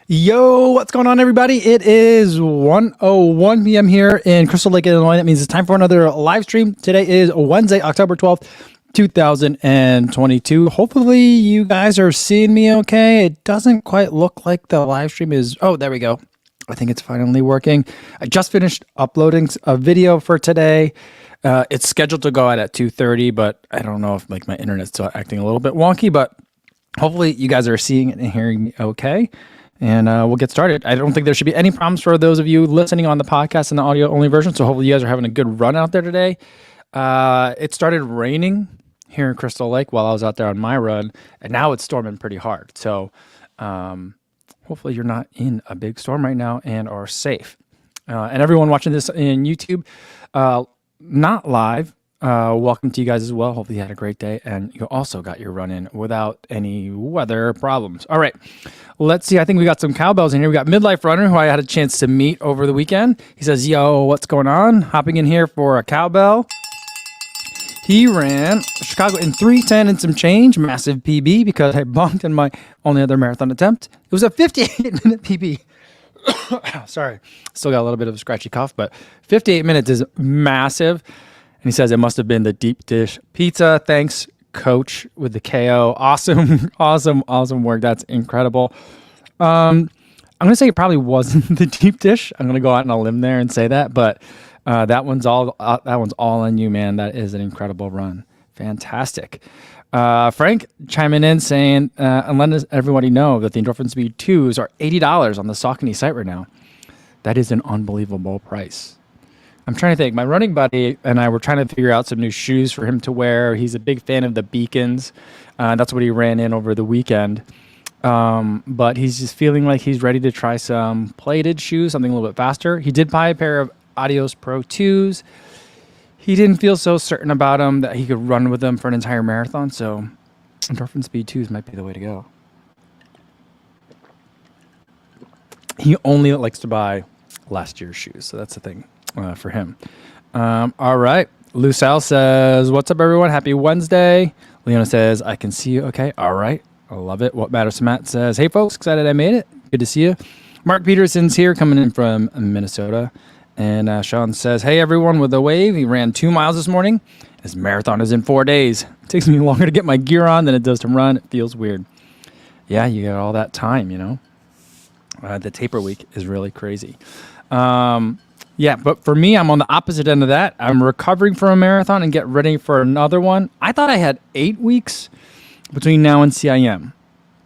Yo, what's going on, everybody? It is 1:01 p.m. here in Crystal Lake, Illinois. That means it's time for another live stream. Today is Wednesday, October 12th, 2022. Hopefully, you guys are seeing me okay. It doesn't quite look like the live stream is... Oh, there we go. I think it's finally working. I just finished uploading a video for today. It's scheduled to go out at 2:30, but I don't know if my internet's still acting a little bit wonky, but hopefully you guys are seeing it and hearing me okay. And we'll get started. I don't think there should be any problems for those of you listening on the podcast and the audio only version. So hopefully you guys are having a good run out there today. It started raining here in Crystal Lake while I was out there on my run, and now it's storming pretty hard. So hopefully you're not in a big storm right now and are safe. And everyone watching this in YouTube, not live, welcome to you guys as well. Hopefully you had a great day and you also got your run in without any weather problems. All right, let's see. I think we got some cowbells in here. We got Midlife Runner, who I had a chance to meet over the weekend. He says, yo, what's going on? Hopping in here for a cowbell. He ran Chicago in 3:10 and some change, massive PB, because I bunked in my only other marathon attempt. It was a 58-minute PB. Sorry, still got a little bit of a scratchy cough, but 58 minutes is massive. And he says it must have been the deep dish pizza. Thanks, Coach, with the KO. Awesome, awesome work. That's incredible. I'm going to say it probably wasn't the deep dish. I'm going to go out on a limb there and say that, but that one's all on you, man. That is an incredible run. Fantastic. Frank chiming in saying, and letting everybody know that the Endorphin Speed 2s are $80 on the Saucony site right now. That is an unbelievable price. I'm trying to think. My running buddy and I were trying to figure out some new shoes for him to wear. He's a big fan of the Beacons. That's what he ran in over the weekend. But he's just feeling like he's ready to try some plated shoes, something a little bit faster. He did buy a pair of Adios Pro 2s. He didn't feel so certain about them that he could run with them for an entire marathon. So Endorphin Speed 2s might be the way to go. He only likes to buy last year's shoes. So that's the thing. For him. All right. Lucelle says, what's up, everyone? Happy Wednesday. Leona says, I can see you. Okay. All right. I love it. What Matters to Matt says, hey, folks, excited I made it. Good to see you. Mark Peterson's here coming in from Minnesota. And Sean says, hey, everyone, with a wave. He ran 2 miles this morning. His marathon is in 4 days. It takes me longer to get my gear on than it does to run. It feels weird. Yeah, you got all that time, you know. The taper week is really crazy. Yeah, but for me, I'm on the opposite end of that. I'm recovering from a marathon and get ready for another one. I thought I had 8 weeks between now and CIM.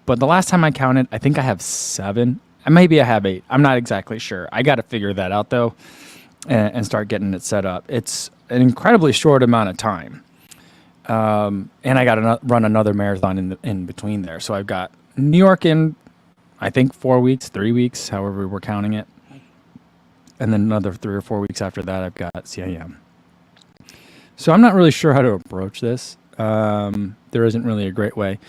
But the last time I counted, I think I have 7. Maybe I have 8. I'm not exactly sure. I got to figure that out, though, and start getting it set up. It's an incredibly short amount of time. And I got to run another marathon in between there. So I've got New York in, I think, 4 weeks, 3 weeks, however we're counting it. And then another 3 or 4 weeks after that, I've got CIM. So I'm not really sure how to approach this. There isn't really a great way.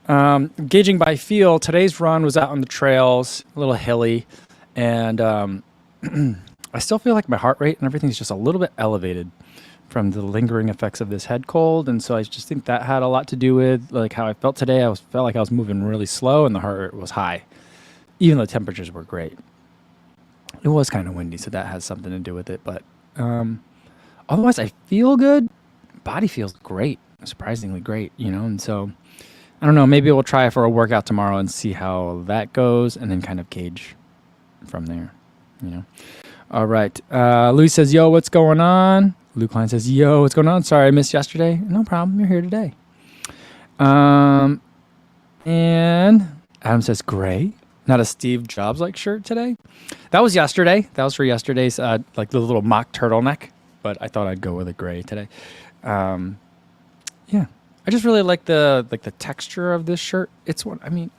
Gauging by feel, today's run was out on the trails, a little hilly. And I still feel like my heart rate and everything's just a little bit elevated from the lingering effects of this head cold. And so I just think that had a lot to do with like how I felt today. I felt like I was moving really slow and the heart rate was high. Even though the temperatures were great. It was kind of windy, so that has something to do with it. But otherwise, I feel good. Body feels great, surprisingly great, you know. And so, I don't know. Maybe we'll try for a workout tomorrow and see how that goes, and then kind of gauge from there, you know. All right. Louis says, yo, what's going on? Luke Klein says, yo, what's going on? Sorry, I missed yesterday. No problem. You're here today. And Adam says, gray. Not a Steve Jobs-like shirt today. That was yesterday. That was for yesterday's, like the little mock turtleneck. But I thought I'd go with a gray today. Yeah, I just really like the texture of this shirt. It's one. I mean,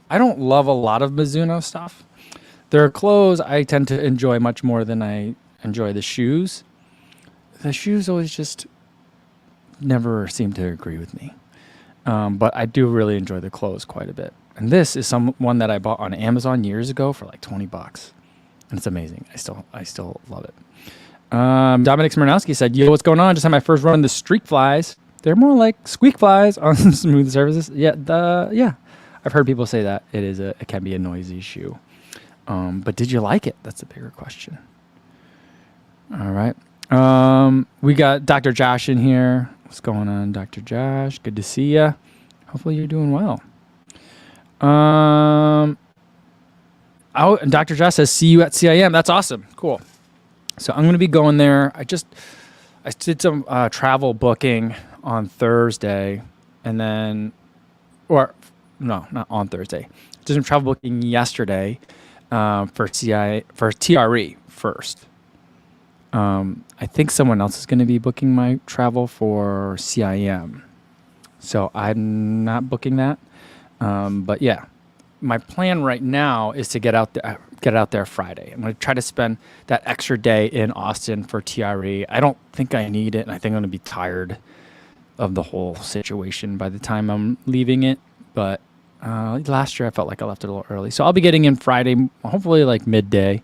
I don't love a lot of Mizuno stuff. Their clothes I tend to enjoy much more than I enjoy the shoes. The shoes always just never seem to agree with me. But I do really enjoy the clothes quite a bit. And this is one that I bought on Amazon years ago for like $20. And it's amazing. I still love it. Dominic Smirnowski said, yo, what's going on? Just had my first run of the Streak Flies. They're more like squeak flies on smooth surfaces. Yeah, I've heard people say that. It can be a noisy shoe. But did you like it? That's the bigger question. All right. We got Dr. Josh in here. What's going on, Dr. Josh? Good to see you. Hopefully you're doing well. And Dr. Josh says, see you at CIM. That's awesome. Cool. So I'm going to be going there. I did some travel booking on Thursday, and then, or no, not on Thursday. I did some travel booking yesterday for TRE first. I think someone else is going to be booking my travel for CIM. So I'm not booking that. But yeah, my plan right now is to get out there Friday. I'm going to try to spend that extra day in Austin for TRE. I don't think I need it, and I think I'm going to be tired of the whole situation by the time I'm leaving it. But last year I felt like I left it a little early. So I'll be getting in Friday, hopefully like midday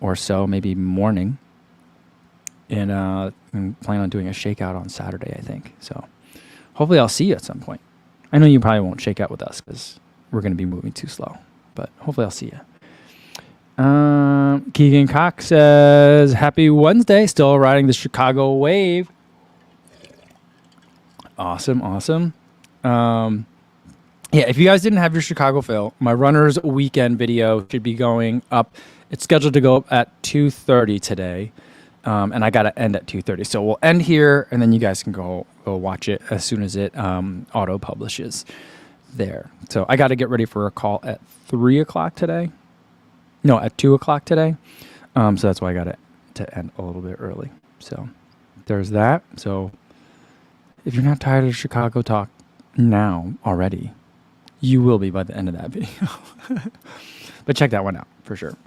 or so, maybe morning. And plan on doing a shakeout on Saturday, I think. So hopefully I'll see you at some point. I know you probably won't shake out with us because we're going to be moving too slow. But hopefully I'll see you. Keegan Cox says, happy Wednesday. Still riding the Chicago wave. Awesome. Yeah, if you guys didn't have your Chicago fill, my runner's weekend video should be going up. It's scheduled to go up at 2:30 today. And I got to end at 2:30. So we'll end here, and then you guys can go watch it as soon as it auto-publishes there. So I got to get ready for a call at 3 o'clock today. No, at 2 o'clock today. So that's why I got to end a little bit early. So there's that. So if you're not tired of Chicago talk now already, you will be by the end of that video. But check that one out for sure.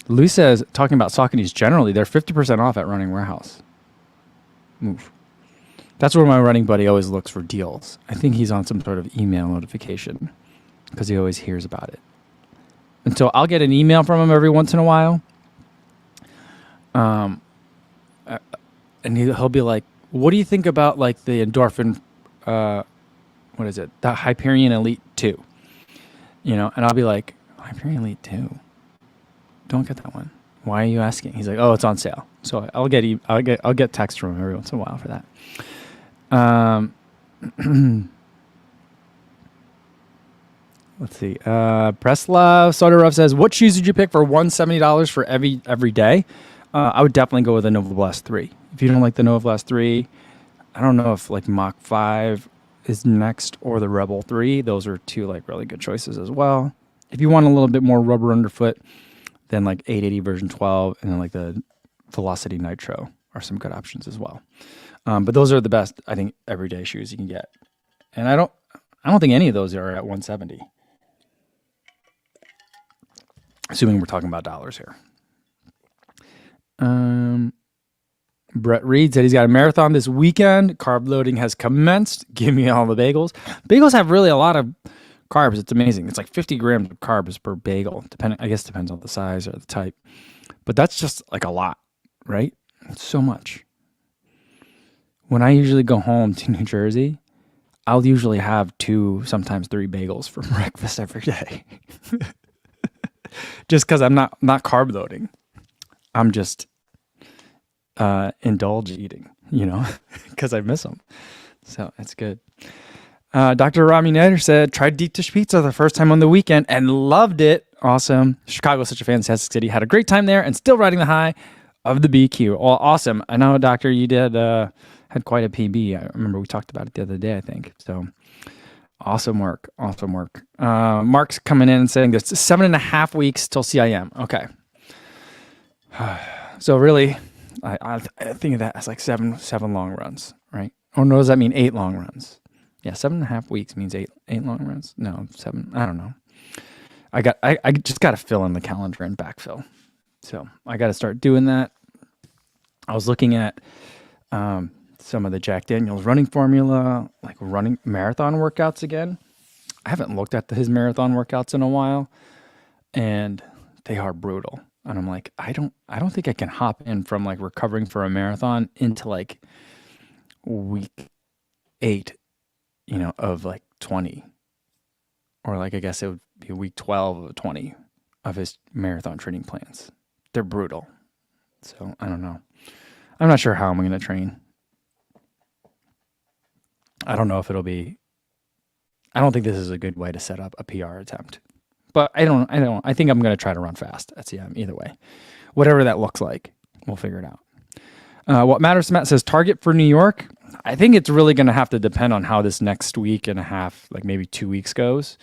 Lou says, talking about Saucony's generally, they're 50% off at Running Warehouse. Move. That's where my running buddy always looks for deals. I think he's on some sort of email notification because he always hears about it. And so I'll get an email from him every once in a while. And he'll be like, what do you think about like the endorphin, what is it? The Hyperion Elite 2. You know, and I'll be like, Hyperion Elite 2? Don't get that one. Why are you asking? He's like, oh, it's on sale. So I'll get text from him every once in a while for that. Let's see. Preslav Sodarov says, what shoes did you pick for $170 for every day? I would definitely go with the Nova Blast 3. If you don't like the Nova Blast 3, I don't know if like Mach 5 is next or the Rebel 3. Those are two like really good choices as well. If you want a little bit more rubber underfoot, then like 880 version 12 and then like the Velocity Nitro are some good options as well. But those are the best, I think, everyday shoes you can get. And I don't think any of those are at 170. Assuming we're talking about dollars here. Brett Reed said he's got a marathon this weekend. Carb loading has commenced. Give me all the bagels. Bagels have really a lot of carbs. It's amazing. It's like 50 grams of carbs per bagel. I guess depends on the size or the type. But that's just like a lot, right? It's so much. When I usually go home to New Jersey, I'll usually have 2, sometimes 3 bagels for breakfast every day. Just because I'm not carb loading. I'm just indulge eating, you know, because I miss them. So that's good. Dr. Rami Nader said, tried deep dish pizza the first time on the weekend and loved it. Awesome. Chicago is such a fantastic city. Had a great time there and still riding the high of the BQ. Well, awesome. I know, Doctor, you did had quite a PB. I remember we talked about it the other day, I think. So awesome work. Awesome work. Mark's coming in and saying there's 7.5 weeks till CIM. Okay. So really, I think of that as like seven long runs, right? Or no, does that mean 8 long runs? Yeah, 7.5 weeks means eight long runs. No, 7. I don't know. I just got to fill in the calendar and backfill. So I got to start doing that. I was looking at some of the Jack Daniels running formula, like running marathon workouts again. I haven't looked at his marathon workouts in a while, and they are brutal. And I'm like, I don't think I can hop in from like recovering for a marathon into like week 8, of like 20. or like I guess it would be week 12 of 20 of his marathon training plans. They're brutal. So I don't know. I'm not sure how I'm going to train. I don't know if it'll be. I don't think this is a good way to set up a PR attempt. But I think I'm going to try to run fast at CIM either way. Whatever that looks like, we'll figure it out. What matters to Matt says target for New York. I think it's really going to have to depend on how this next week and a half, like maybe 2 weeks goes.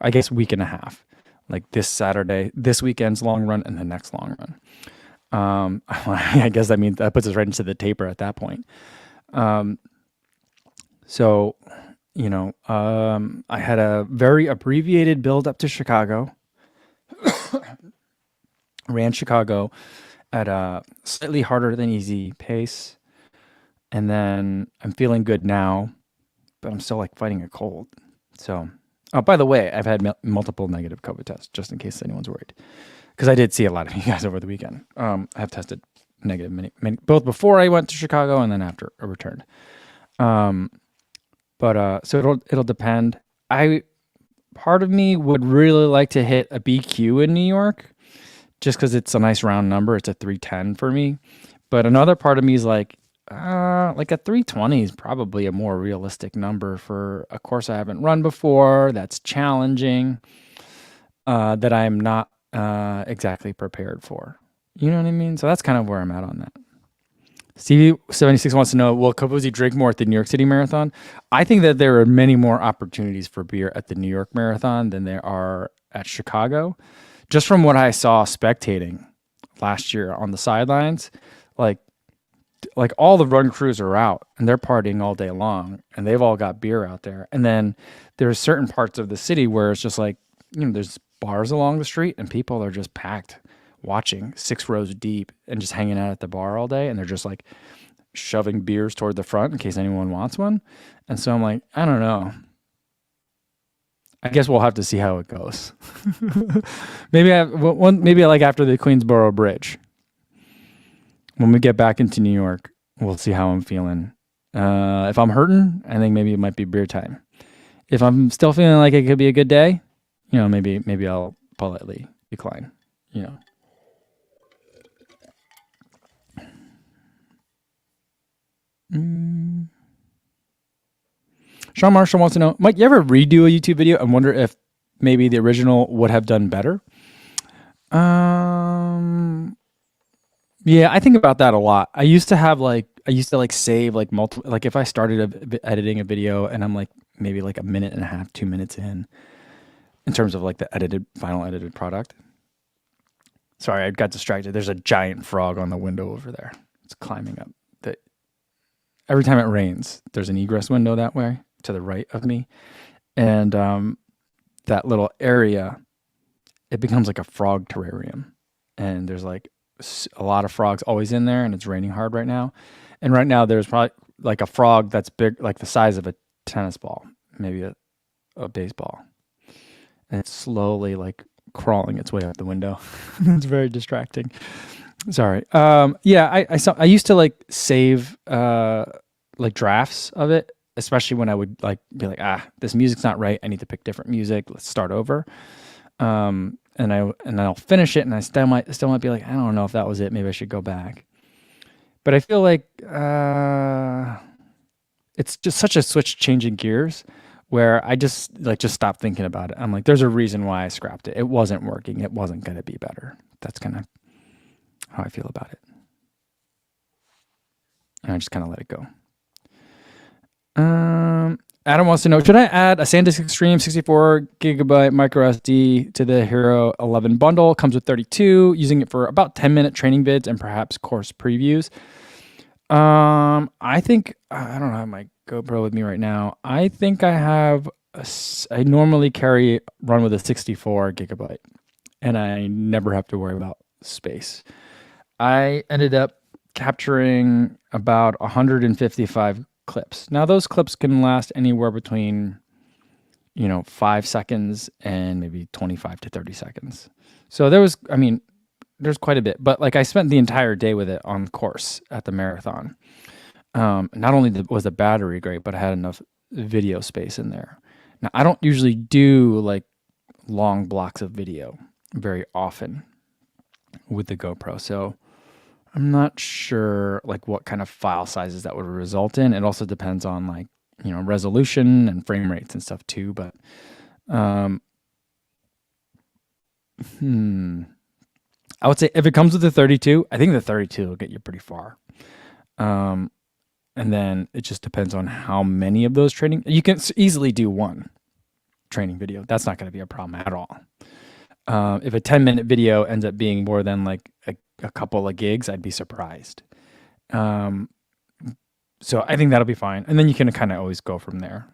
I guess week and a half, like this Saturday, this weekend's long run and the next long run. I guess that means that puts us right into the taper at that point. So, I had a very abbreviated build up to Chicago. Ran Chicago at a slightly harder than easy pace. And then I'm feeling good now, but I'm still like fighting a cold. So, by the way, I've had multiple negative COVID tests, just in case anyone's worried. Because I did see a lot of you guys over the weekend. I have tested negative many, both before I went to Chicago and then after I returned. So it'll depend. Part of me would really like to hit a BQ in New York, just because it's a nice round number. It's a 310 for me. But another part of me is like a 320 is probably a more realistic number for a course I haven't run before. That's challenging. That I'm not exactly prepared for. You know what I mean? So that's kind of where I'm at on that. Stevie76 wants to know, will Kavuzi drink more at the New York City Marathon? I think that there are many more opportunities for beer at the New York Marathon than there are at Chicago. Just from what I saw spectating last year on the sidelines, like all the run crews are out and they're partying all day long and they've all got beer out there. And then there's certain parts of the city where it's just like, there's bars along the street and people are just packed watching 6 rows deep and just hanging out at the bar all day. And they're just like shoving beers toward the front in case anyone wants one. And so I'm like, I don't know. I guess we'll have to see how it goes. maybe like after the Queensboro Bridge, when we get back into New York, we'll see how I'm feeling. If I'm hurting, I think maybe it might be beer time. If I'm still feeling like it could be a good day, maybe I'll politely decline, Sean Marshall wants to know, Mike, you ever redo a YouTube video and wonder if maybe the original would have done better? Yeah, I think about that a lot. I used to save like multiple, like if I started editing a video and I'm like maybe like a minute and a half, 2 minutes in terms of like the final edited product. Sorry, I got distracted. There's a giant frog on the window over there. It's climbing up. Every time it rains, there's an egress window that way to the right of me. And that little area, it becomes like a frog terrarium. And there's like a lot of frogs always in there, and it's raining hard right now. And right now there's probably like a frog that's big, like the size of a tennis ball, maybe a baseball. And it's slowly like crawling its way out the window. It's very distracting. Sorry. Yeah, I used to like save like drafts of it, especially when I would like be like, this music's not right. I need to pick different music. Let's start over. And I'll finish it, and I still might be like, I don't know if that was it. Maybe I should go back. But I feel like it's just such a switch changing gears where I just stop thinking about it. I'm like, there's a reason why I scrapped it. It wasn't working. It wasn't going to be better. That's kind of how I feel about it. And I just kind of let it go. Adam wants to know, should I add a SanDisk Extreme 64 gigabyte micro SD to the Hero 11 bundle? Comes with 32, using it for about 10-minute training vids and perhaps course previews. I think, I don't have my GoPro with me right now. I think I normally run with a 64 gigabyte, and I never have to worry about space. I ended up capturing about 155 clips. Now those clips can last anywhere between 5 seconds and maybe 25 to 30 seconds. So there's quite a bit, but like I spent the entire day with it on course at the marathon. Not only was the battery great, but I had enough video space in there. Now, I don't usually do like long blocks of video very often with the GoPro. So I'm not sure like what kind of file sizes that would result in. It also depends on like, resolution and frame rates and stuff too. But um, I would say if it comes with the 32, I think the 32 will get you pretty far. Um, and then it just depends on how many of those training. You can easily do one training video. That's not going to be a problem at all. If a 10-minute video ends up being more than like a couple of gigs, I'd be surprised. So I think that'll be fine. And then you can kind of always go from there.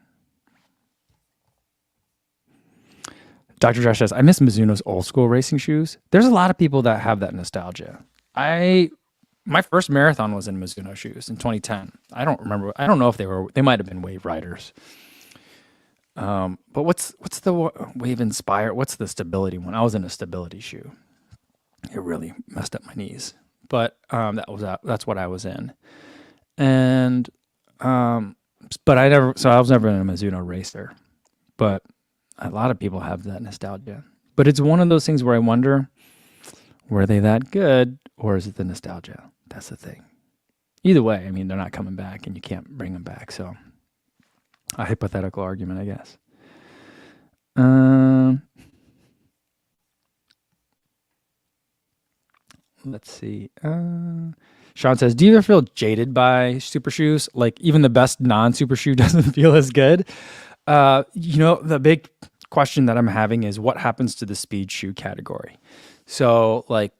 Dr. Josh says, I miss Mizuno's old school racing shoes. There's a lot of people that have that nostalgia. My first marathon was in Mizuno shoes in 2010. I don't remember. I don't know if they might have been Wave Riders. But what's the Wave Inspire? What's the stability one? I was in a stability shoe. It really messed up my knees. But that's what I was in. And but I was never in a Mizuno racer. But a lot of people have that nostalgia. But it's one of those things where I wonder, were they that good or is it the nostalgia? That's the thing. Either way, I mean, they're not coming back and you can't bring them back. So a hypothetical argument, I guess. Let's see. Sean says, do you ever feel jaded by super shoes? Like even the best non-super shoe doesn't feel as good? The big question that I'm having is what happens to the speed shoe category? So like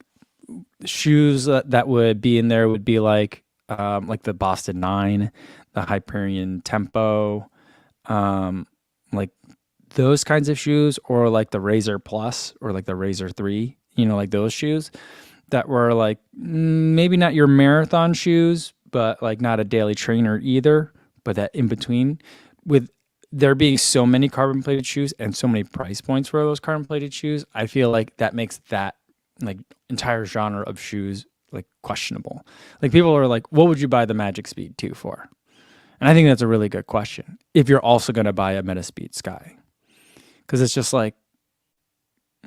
shoes that would be in there would be like the Boston 9, the Hyperion Tempo, like those kinds of shoes, or like the Razor Plus or like the Razor 3, like those shoes that were like maybe not your marathon shoes, but like not a daily trainer either, but that in between. With there being so many carbon plated shoes and so many price points for those carbon plated shoes, I feel like that makes that like entire genre of shoes like questionable. Like people are like, what would you buy the Magic Speed 2 for? And I think that's a really good question. If you're also going to buy a Metaspeed Sky, because it's just like,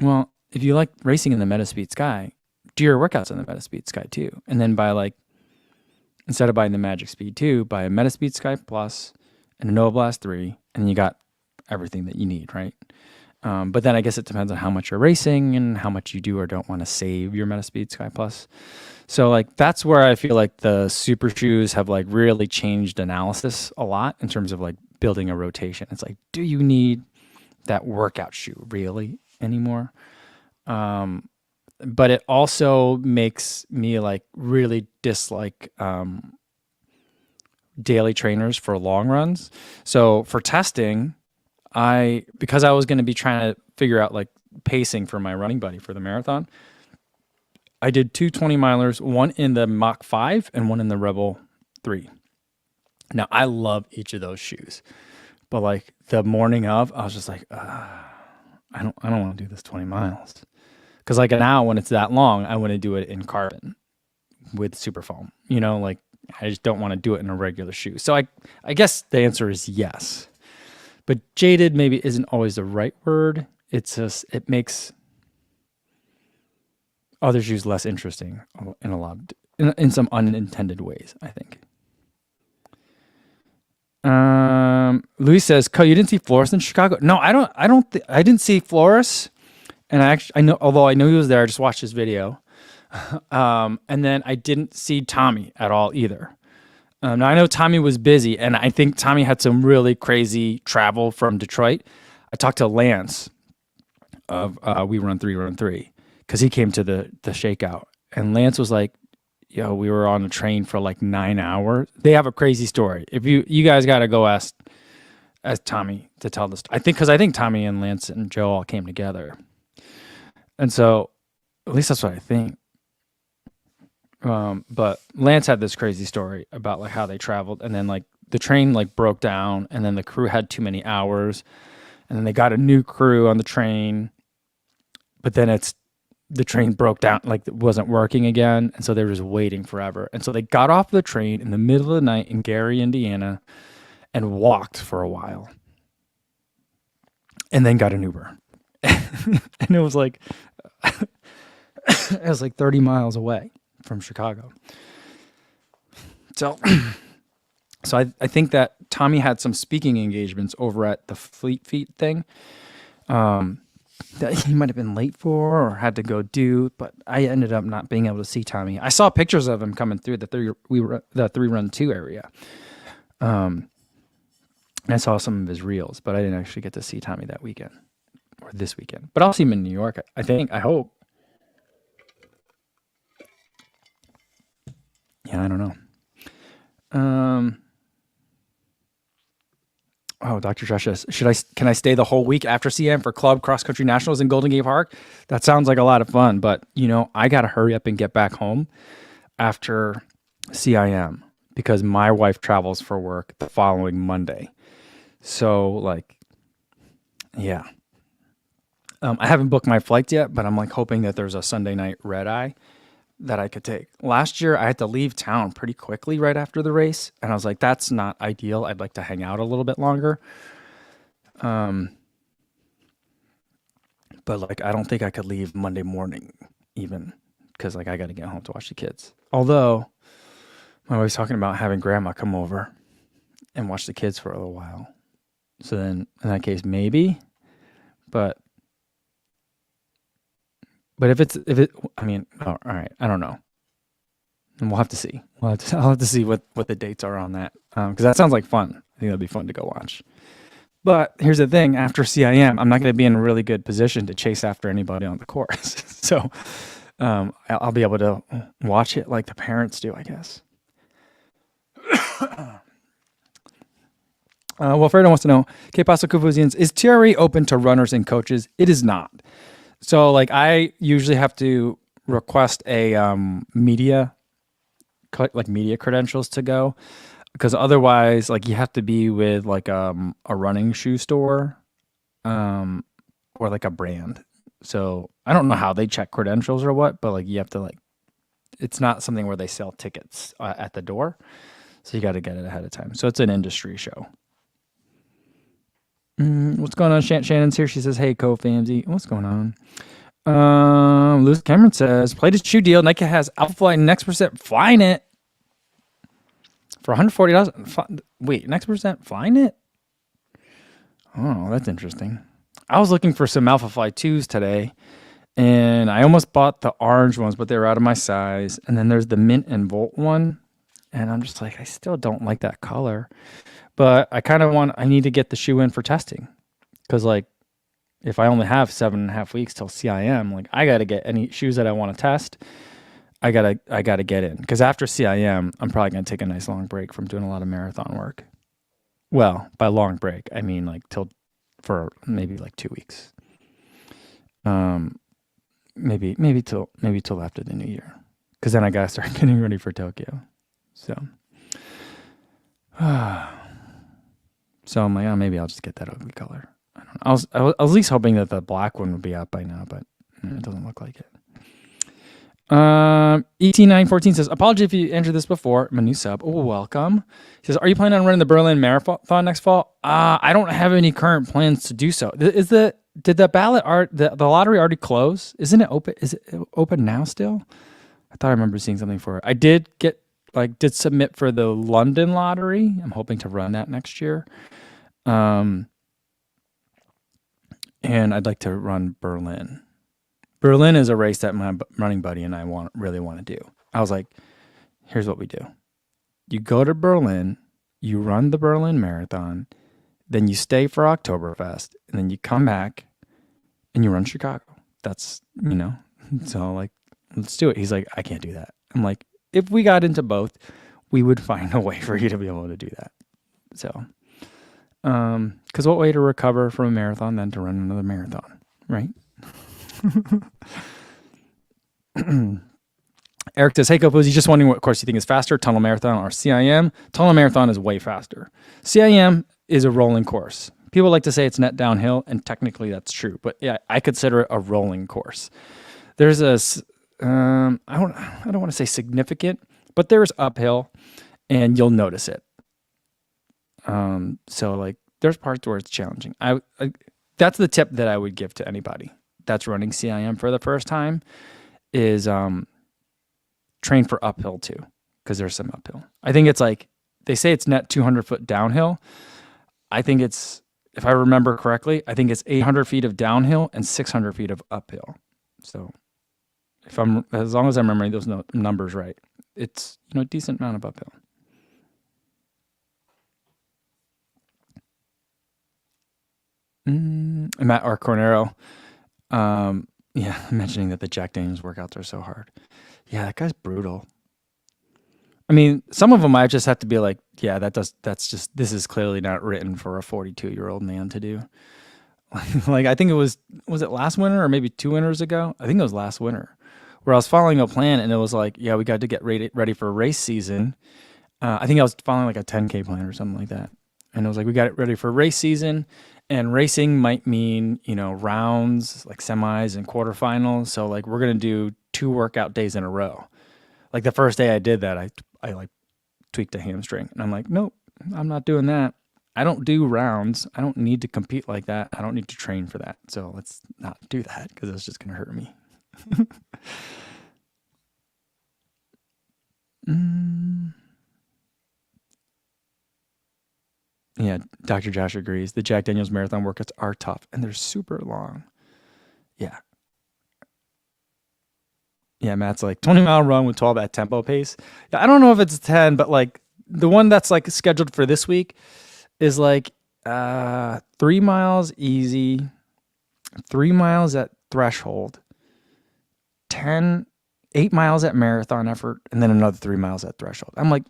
well, if you like racing in the Metaspeed Sky, do your workouts in the Metaspeed Sky too. And then instead of buying the Magic Speed 2, buy a Metaspeed Sky Plus and a Nova Blast 3, and you got everything that you need, right? But then I guess it depends on how much you're racing and how much you do or don't want to save your Metaspeed Sky Plus. So like that's where I feel like the super shoes have like really changed analysis a lot in terms of like building a rotation. It's like, do you need that workout shoe really anymore? But it also makes me like really dislike daily trainers for long runs. So for testing, because I was going to be trying to figure out like pacing for my running buddy for the marathon, I did 2 20-milers, one in the Mach 5 and one in the Rebel 3. Now I love each of those shoes, but like the morning of, I was just like, I don't want to do this 20 miles. Because like now when it's that long, I want to do it in carbon with super foam. Like I just don't want to do it in a regular shoe. So I guess the answer is yes. But jaded maybe isn't always the right word. It's just, it makes other shoes less interesting in some unintended ways, I think. Luis says, "Co, you didn't see Flores in Chicago?" No, I didn't see Flores. And I know, although I knew he was there, I just watched his video. And then I didn't see Tommy at all either. Now I know Tommy was busy, and I think Tommy had some really crazy travel from Detroit. I talked to Lance of We Run 3, because he came to the shakeout, and Lance was like, "Yo, we were on a train for like 9 hours." They have a crazy story. If you guys got to go ask Tommy to tell this. I think Tommy and Lance and Joe all came together, and so at least that's what I think. But Lance had this crazy story about like how they traveled, and then like the train like broke down, and then the crew had too many hours, and then they got a new crew on the train, but then the train broke down, like it wasn't working again, and so they were just waiting forever. And so they got off the train in the middle of the night in Gary, Indiana, and walked for a while. and then got an Uber. And it was like 30 miles away from Chicago. So, I think that Tommy had some speaking engagements over at the Fleet Feet thing that he might have been late for or had to go do, but I ended up not being able to see Tommy. I saw pictures of him coming through the 3-run-2 area. I saw some of his reels, but I didn't actually get to see Tommy that weekend or this weekend. But I'll see him in New York. I hope. Yeah, I don't know. Dr. Josh says, can I stay the whole week after CM for club cross country nationals in Golden Gate Park? That sounds like a lot of fun, but I got to hurry up and get back home after CIM because my wife travels for work the following Monday. So yeah. I haven't booked my flights yet, but I'm hoping that there's a Sunday night red eye that I could take. Last year, I had to leave town pretty quickly right after the race, and I was like, that's not ideal. I'd like to hang out a little bit longer. But I don't think I could leave Monday morning even because I got to get home to watch the kids. Although my wife's talking about having grandma come over and watch the kids for a little while. So then in that case, maybe, but all right, I don't know. And we'll have to see. I'll have to see what the dates are on that. Because that sounds like fun. I think that'd be fun to go watch. But here's the thing. After CIM, I'm not going to be in a really good position to chase after anybody on the course. So I'll be able to watch it like the parents do, I guess. Fredo wants to know, Que Paso Confusions, is TRE open to runners and coaches? It is not. So I usually have to request a media credentials to go, because otherwise you have to be with a running shoe store or a brand. So I don't know how they check credentials or what, but you have to it's not something where they sell tickets at the door. So you got to get it ahead of time. So it's an industry show. What's going on? Shannon's here. She says, hey, Co-Famsy. What's going on? Lewis Cameron says, played his shoe deal. Nike has Alphafly and Next Percent flying it for $140. Wait, Next Percent flying it? Oh, that's interesting. I was looking for some Alphafly 2s today, and I almost bought the orange ones, but they were out of my size. And then there's the Mint and Volt one, and I'm just I still don't like that color. But I need to get the shoe in for testing. Because, if I only have 7.5 weeks till CIM, I got to get any shoes that I want to test. I gotta get in. Because after CIM, I'm probably going to take a nice long break from doing a lot of marathon work. Well, by long break, I mean, for maybe 2 weeks. Maybe till after the new year. Because then I got to start getting ready for Tokyo. So... So I'm maybe I'll just get that ugly color. I don't know. I was at least hoping that the black one would be out by now, but it doesn't look like it. ET914 says, apology if you entered this before. My new sub. Oh, welcome. He says, are you planning on running the Berlin Marathon next fall? I don't have any current plans to do so. Did the lottery already close? Isn't it open? Is it open now still? I thought I remember seeing something for it. I did submit for the London lottery. I'm hoping to run that next year. And I'd like to run Berlin. Berlin is a race that my running buddy and I really want to do. I was like, here's what we do. You go to Berlin, you run the Berlin Marathon, then you stay for Oktoberfest, and then you come back and you run Chicago. That's, so let's do it. He's like, I can't do that. I'm like, if we got into both, we would find a way for you to be able to do that. So, because what way to recover from a marathon than to run another marathon, right? Eric says, hey, Kopos, he's just wondering what course you think is faster, Tunnel Marathon or CIM? Tunnel Marathon is way faster. CIM is a rolling course. People like to say it's net downhill, and technically that's true. But yeah, I consider it a rolling course. There's I don't want to say significant, but there's uphill, and you'll notice it. So there's parts where it's challenging. That's the tip that I would give to anybody that's running CIM for the first time is train for uphill too, because there's some uphill. I think it's like, they say it's net 200 foot downhill. I think it's, if I remember correctly, I think it's 800 feet of downhill and 600 feet of uphill. So as long as I'm remembering those numbers right, it's, a decent amount of uphill. Matt Arcornero, mentioning that the Jack Daniels workouts are so hard. Yeah, that guy's brutal. I mean, some of them I just have to be like, yeah, this is clearly not written for a 42-year-old man to do. Like, I think was it last winter or maybe 2 winters ago? I think it was last winter, where I was following a plan and it was like, yeah, we got to get ready for race season. I think I was following like a 10K plan or something like that. And it was like, we got it ready for race season, and racing might mean, rounds, like semis and quarterfinals. So like, we're going to do 2 workout days in a row. Like the first day I did that, I like tweaked a hamstring, and I'm like, nope, I'm not doing that. I don't do rounds. I don't need to compete like that. I don't need to train for that. So let's not do that, because it's just going to hurt me. Yeah, Dr. Josh agrees. The Jack Daniels marathon workouts are tough, and they're super long. Yeah. Yeah, Matt's like 20-mile run with 12 at tempo pace. Yeah, I don't know if it's 10, but like the one that's like scheduled for this week is like 3 miles easy, 3 miles at threshold, 8 miles at marathon effort, and then another 3 miles at threshold. I'm like,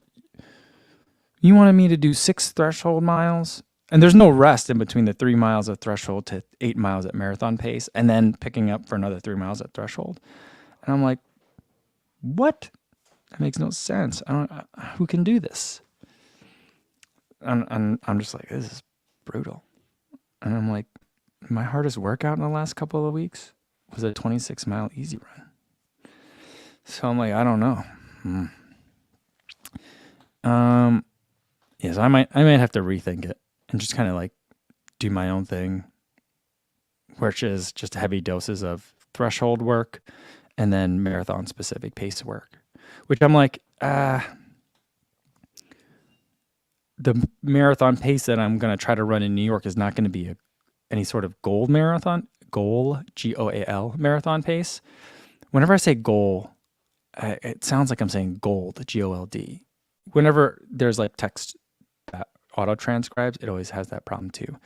you wanted me to do 6 threshold miles? And there's no rest in between the 3 miles at threshold to 8 miles at marathon pace, and then picking up for another 3 miles at threshold. And I'm like, what? That makes no sense. Who can do this? And I'm just like, this is brutal. And I'm like, my hardest workout in the last couple of weeks was a 26-mile easy run. So I'm like, I don't know. So I might have to rethink it and just kind of like do my own thing, which is just heavy doses of threshold work and then marathon specific pace work, which I'm like, the marathon pace that I'm going to try to run in New York is not going to be any sort of goal, GOAL marathon pace. Whenever I say goal, it sounds like I'm saying gold, GOLD. Whenever there's like text that auto transcribes, it always has that problem too.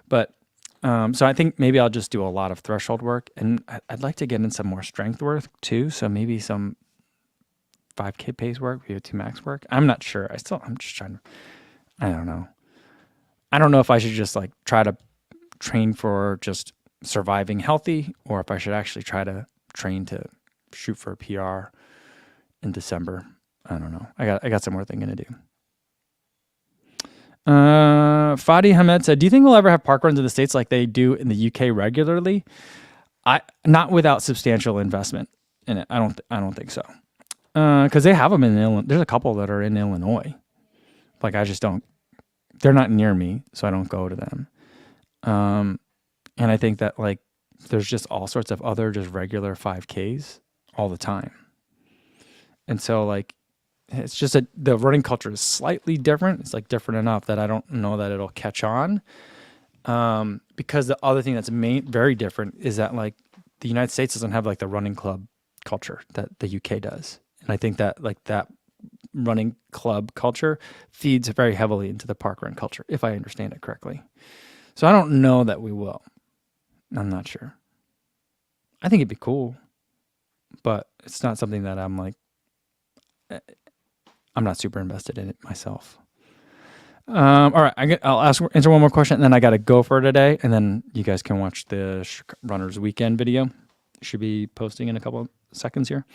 But so I think maybe I'll just do a lot of threshold work, and I'd like to get in some more strength work too. So maybe some 5K pace work, VO2 max work. I'm not sure. I'm just trying to, I don't know. I don't know if I should just like try to train for just surviving healthy, or if I should actually try to train to shoot for a PR in December. I don't know. I got some more thinking to do. Fadi Hamed said, do you think we'll ever have park runs in the States like they do in the UK regularly? Not without substantial investment in it. I don't think so. Because they have them in Illinois. There's a couple that are in Illinois. Like, I just don't, they're not near me, so I don't go to them. And I think that like there's just all sorts of other just regular 5Ks all the time. And so like, it's just the running culture is slightly different. It's like different enough that I don't know that it'll catch on. Because the other thing that's very different is that like the United States doesn't have like the running club culture that the UK does. And I think that like that running club culture feeds very heavily into the park run culture, if I understand it correctly. So I don't know that we will. I'm not sure. I think it'd be cool, but it's not something that I'm like, I'm not super invested in it myself. All right, I'll answer one more question, and then I got to go for today, and then you guys can watch the Runners Weekend video. Should be posting in a couple of seconds here.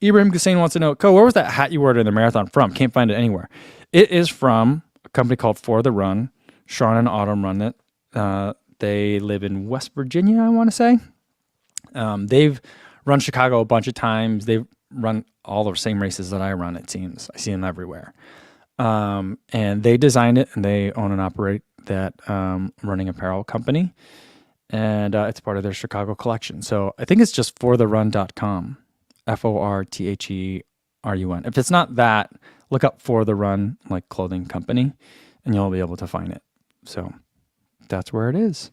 Ibrahim Hussein wants to know, where was that hat you wore during the marathon from? Can't find it anywhere. It is from a company called For the Run. Sean and Autumn run it. They live in West Virginia, I want to say. They've run Chicago a bunch of times. They've run all the same races that I run, it seems. I see them everywhere. And they designed it, and they own and operate that running apparel company. And it's part of their Chicago collection. So I think it's just fortherun.com, FORTHERUN. If it's not that, look up For the Run, like clothing company, and you'll be able to find it. So that's where it is.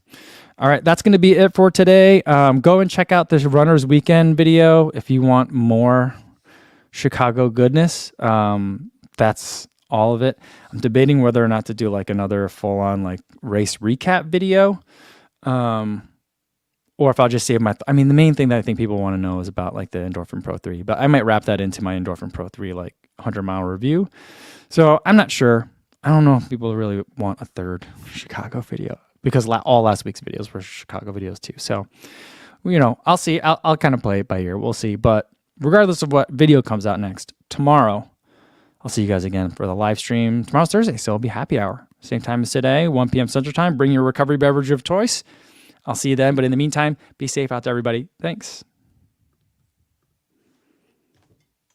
All right, that's going to be it for today. Go and check out this Runners Weekend video if you want more Chicago goodness. That's all of it. I'm debating whether or not to do like another full-on like race recap video. Or if I'll just save my, the main thing that I think people want to know is about like the Endorphin Pro 3, but I might wrap that into my Endorphin Pro 3, like 100-mile review. So I'm not sure. I don't know if people really want a third Chicago video, because all last week's videos were Chicago videos too. So, I'll see. I'll kind of play it by ear. We'll see. But regardless of what video comes out next, tomorrow, I'll see you guys again for the live stream. Tomorrow's Thursday, so it'll be happy hour. Same time as today, 1 p.m. Central Time. Bring your recovery beverage of choice. I'll see you then. But in the meantime, be safe out there, everybody. Thanks.